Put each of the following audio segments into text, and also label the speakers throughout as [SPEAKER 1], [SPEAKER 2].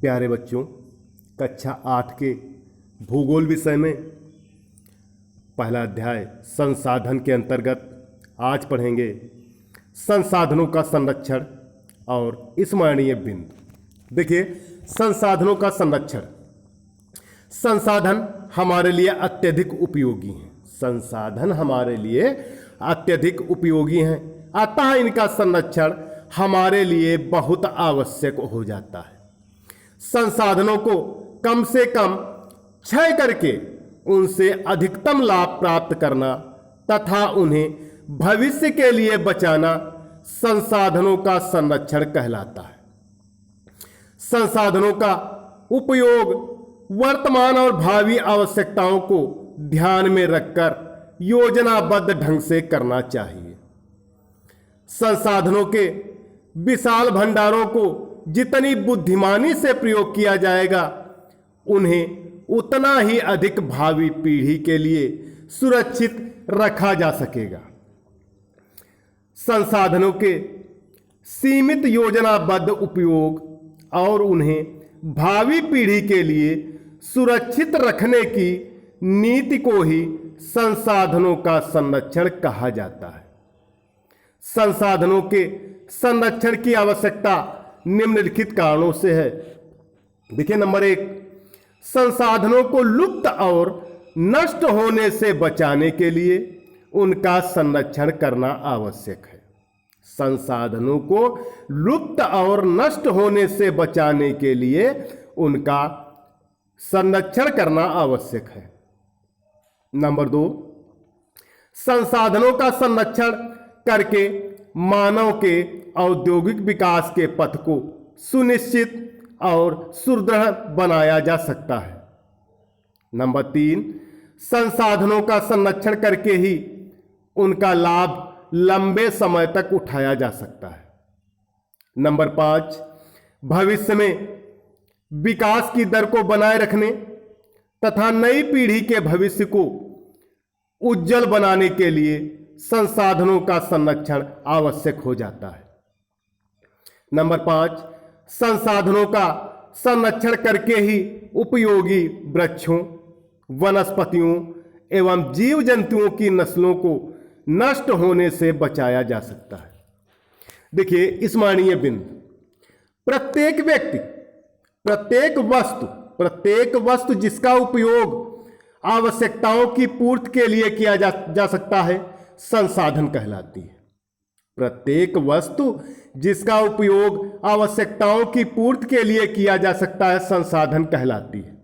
[SPEAKER 1] प्यारे बच्चों, कक्षा 8 के भूगोल विषय में पहला अध्याय संसाधन के अंतर्गत आज पढ़ेंगे संसाधनों का संरक्षण और स्मरणीय बिंदु। देखिए, संसाधनों का संरक्षण। संसाधन हमारे लिए अत्यधिक उपयोगी हैं। संसाधन हमारे लिए अत्यधिक उपयोगी हैं, अतः इनका संरक्षण हमारे लिए बहुत आवश्यक हो जाता है। संसाधनों को कम से कम क्षय करके उनसे अधिकतम लाभ प्राप्त करना तथा उन्हें भविष्य के लिए बचाना संसाधनों का संरक्षण कहलाता है। संसाधनों का उपयोग वर्तमान और भावी आवश्यकताओं को ध्यान में रखकर योजनाबद्ध ढंग से करना चाहिए। संसाधनों के विशाल भंडारों को जितनी बुद्धिमानी से प्रयोग किया जाएगा, उन्हें उतना ही अधिक भावी पीढ़ी के लिए सुरक्षित रखा जा सकेगा। संसाधनों के सीमित योजनाबद्ध उपयोग और उन्हें भावी पीढ़ी के लिए सुरक्षित रखने की नीति को ही संसाधनों का संरक्षण कहा जाता है। संसाधनों के संरक्षण की आवश्यकता निम्नलिखित कारणों से है। देखिए, नंबर 1, संसाधनों को लुप्त और नष्ट होने से बचाने के लिए उनका संरक्षण करना आवश्यक है। संसाधनों को लुप्त और नष्ट होने से बचाने के लिए उनका संरक्षण करना आवश्यक है। नंबर 2, संसाधनों का संरक्षण करके मानव के औद्योगिक विकास के पथ को सुनिश्चित और सुदृढ़ बनाया जा सकता है। नंबर 3, संसाधनों का संरक्षण करके ही उनका लाभ लंबे समय तक उठाया जा सकता है। नंबर 5, भविष्य में विकास की दर को बनाए रखने तथा नई पीढ़ी के भविष्य को उज्जवल बनाने के लिए संसाधनों का संरक्षण आवश्यक हो जाता है। नंबर 5, संसाधनों का संरक्षण करके ही उपयोगी वृक्षों, वनस्पतियों एवं जीव जंतुओं की नस्लों को नष्ट होने से बचाया जा सकता है। देखिए, स्मरणीय बिंदु। प्रत्येक व्यक्ति, प्रत्येक वस्तु जिसका उपयोग आवश्यकताओं की पूर्ति के लिए किया जा सकता है, संसाधन कहलाती है। प्रत्येक वस्तु जिसका उपयोग आवश्यकताओं की पूर्ति के लिए किया जा सकता है, संसाधन कहलाती है।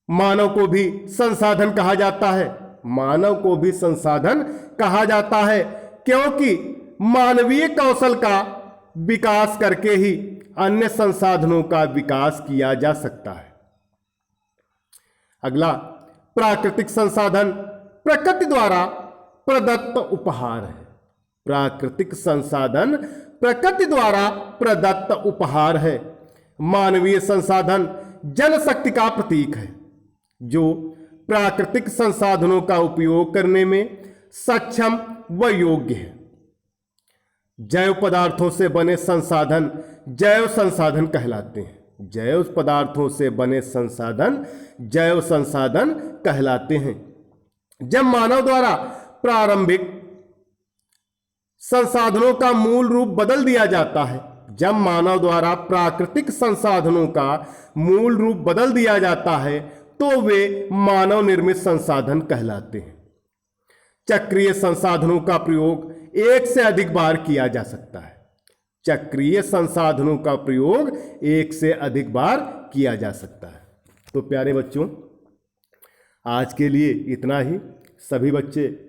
[SPEAKER 1] मानव को भी संसाधन कहा जाता है। मानव को भी संसाधन कहा जाता है क्योंकि मानवीय कौशल का विकास करके ही अन्य संसाधनों का विकास किया जा सकता है। अगला, प्राकृतिक संसाधन प्रकृति द्वारा प्रदत्त उपहार है। प्राकृतिक संसाधन प्रकृति द्वारा प्रदत्त उपहार है। मानवीय संसाधन जनशक्ति का प्रतीक है जो प्राकृतिक संसाधनों का उपयोग करने में सक्षम व योग्य है। जैव पदार्थों से बने संसाधन जैव संसाधन कहलाते हैं। जैव पदार्थों से बने संसाधन जैव संसाधन कहलाते हैं। जब मानव द्वारा प्रारंभिक संसाधनों का मूल रूप बदल दिया जाता है, जब मानव द्वारा प्राकृतिक संसाधनों का मूल रूप बदल दिया जाता है, तो वे मानव निर्मित संसाधन कहलाते हैं। चक्रीय संसाधनों का प्रयोग एक से अधिक बार किया जा सकता है। चक्रीय संसाधनों का प्रयोग एक से अधिक बार किया जा सकता है। तो प्यारे बच्चों, आज के लिए इतना ही। सभी बच्चे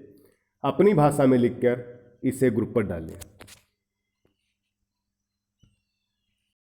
[SPEAKER 1] अपनी भाषा में लिखकर इसे ग्रुप पर डालें।